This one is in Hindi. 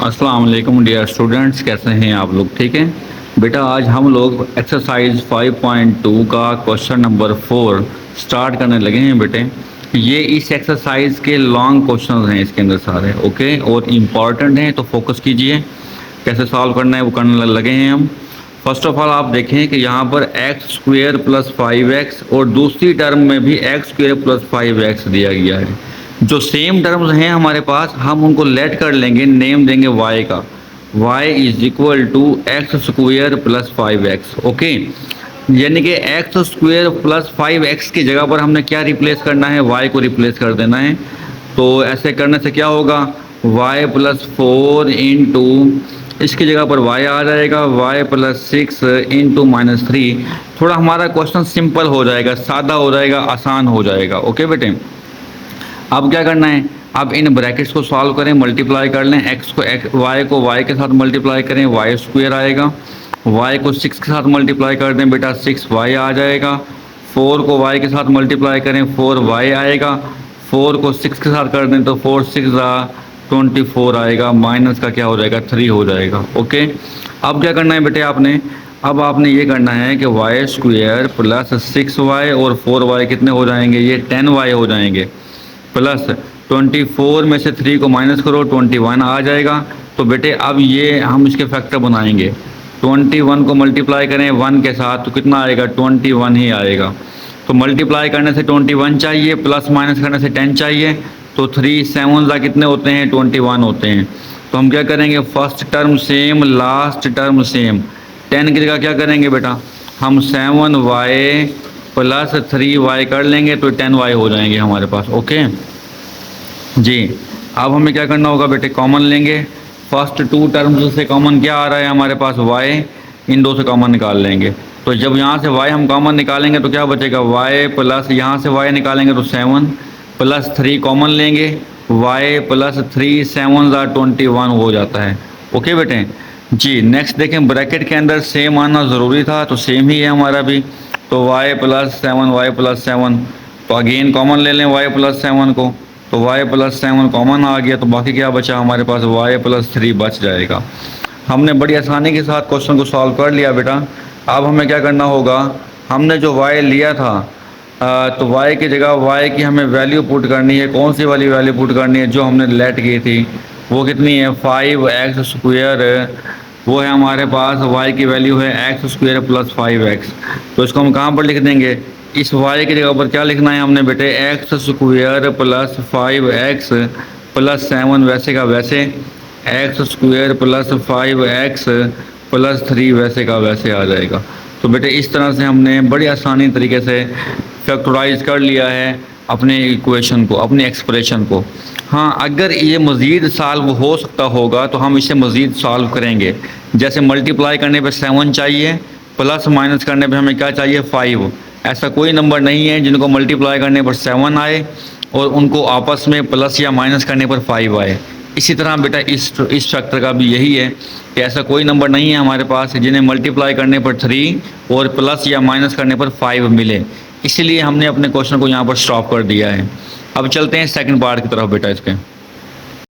अस्सलाम वालेकुम डियर स्टूडेंट्स, कैसे हैं आप लोग? ठीक हैं बेटा। आज हम लोग एक्सरसाइज 5.2 का क्वेश्चन नंबर 4 स्टार्ट करने लगे हैं बेटे। ये इस एक्सरसाइज के लॉन्ग क्वेश्चंस हैं इसके अंदर सारे, ओके, और इम्पॉर्टेंट हैं, तो फोकस कीजिए। कैसे सॉल्व करना है वो करने लगे हैं हम। फर्स्ट ऑफ ऑल आप देखें कि यहाँ पर एक्स स्क्वेयर प्लस 5x और दूसरी टर्म में भी एक्स स्क्वेयर प्लस 5x दिया गया है। जो सेम टर्म्स हैं हमारे पास, हम उनको लेट कर लेंगे, नेम देंगे y का। y is equal to x square plus 5x, okay. यानी कि एक्स स्क्वेयर प्लस 5x की जगह पर हमने क्या रिप्लेस करना है? y को रिप्लेस कर देना है। तो ऐसे करने से क्या होगा? y प्लस 4 इंटू, इसकी जगह पर y आ जाएगा, y प्लस 6 इंटू -3। थोड़ा हमारा क्वेश्चन सिंपल हो जाएगा, सादा हो जाएगा, आसान हो जाएगा, ओके बेटे। अब क्या करना है? अब इन ब्रैकेट्स को सॉल्व करें, मल्टीप्लाई कर लें। y को y के साथ मल्टीप्लाई करें, y स्क्वेयर आएगा। y को 6 के साथ मल्टीप्लाई कर दें बेटा, 6y आ जाएगा। 4 को y के साथ मल्टीप्लाई करें, 4y आएगा। 4 को 6 के साथ कर दें तो 4 6 24 आएगा, माइनस का क्या हो जाएगा? 3 हो जाएगा, ओके। अब क्या करना है बेटे आपने? अब आपने ये करना है कि y स्क्वेयर प्लस 6y और 4y कितने हो जाएंगे? ये 10y हो जाएंगे। प्लस 24 में से 3 को माइनस करो, 21 आ जाएगा। तो बेटे अब ये हम इसके फैक्टर बनाएंगे। 21 को मल्टीप्लाई करें 1 के साथ तो कितना आएगा? 21 ही आएगा। तो मल्टीप्लाई करने से 21 चाहिए, प्लस माइनस करने से 10 चाहिए। तो 3 7 कितने होते हैं? 21 होते हैं। तो हम क्या करेंगे? First term same, last term same. 10 की जगह क्या करेंगे बेटा? हम 7y प्लस 3y कर लेंगे तो 10y हो जाएंगे हमारे पास, ओके जी। अब हमें क्या करना होगा बेटे? कॉमन लेंगे। फर्स्ट 2 टर्म्स से कॉमन क्या आ रहा है हमारे पास? y। इन दो से कॉमन निकाल लेंगे। तो जब यहाँ से y हम कॉमन निकालेंगे तो क्या बचेगा? y प्लस यहाँ से y निकालेंगे तो 7 प्लस 3 कॉमन लेंगे, y प्लस 3 7 21 हो जाता है, ओके बेटे जी। नेक्स्ट देखें, ब्रैकेट के अंदर सेम आना ज़रूरी था, तो सेम ही है हमारा भी। तो y प्लस 7 तो अगेन कॉमन ले लें y प्लस 7 को। तो y प्लस 7 कॉमन आ गया, तो बाकी क्या बचा हमारे पास? y प्लस 3 बच जाएगा। हमने बड़ी आसानी के साथ क्वेश्चन को सॉल्व कर लिया बेटा। अब हमें क्या करना होगा? हमने जो y लिया था तो y की जगह y की हमें वैल्यू पुट करनी है। कौन सी वाली वैल्यू पुट करनी है? जो हमने लेट की थी वो कितनी है? 5x square. वो है हमारे पास, y की वैल्यू है एक्स स्क्वेयर प्लस 5x। तो इसको हम कहाँ पर लिख देंगे? इस y की जगह पर क्या लिखना है हमने बेटे? X square plus 5x plus 7 वैसे का वैसे, x square plus 5x plus 3 वैसे का वैसे आ जाएगा। तो बेटे इस तरह से हमने बड़ी आसानी तरीके से फैक्टराइज कर लिया है अपने इक्वेशन को, अपने एक्सप्रेशन को। हाँ, अगर ये मज़ीद सॉल्व हो सकता होगा तो हम इसे मज़ीद सॉल्व करेंगे। जैसे मल्टीप्लाई करने पे 7 चाहिए, प्लस माइनस करने पे हमें क्या चाहिए? 5। ऐसा कोई नंबर नहीं है जिनको मल्टीप्लाई करने पर 7 आए और उनको आपस में प्लस या माइनस करने पर 5 आए। इसी तरह बेटा इस फैक्टर का भी यही है कि ऐसा कोई नंबर नहीं है हमारे पास जिन्हें मल्टीप्लाई करने पर 3 और प्लस या माइनस करने पर 5 मिले। इसीलिए हमने अपने क्वेश्चन को यहाँ पर स्टॉप कर दिया है। अब चलते हैं सेकंड पार्ट की तरफ बेटा इसके।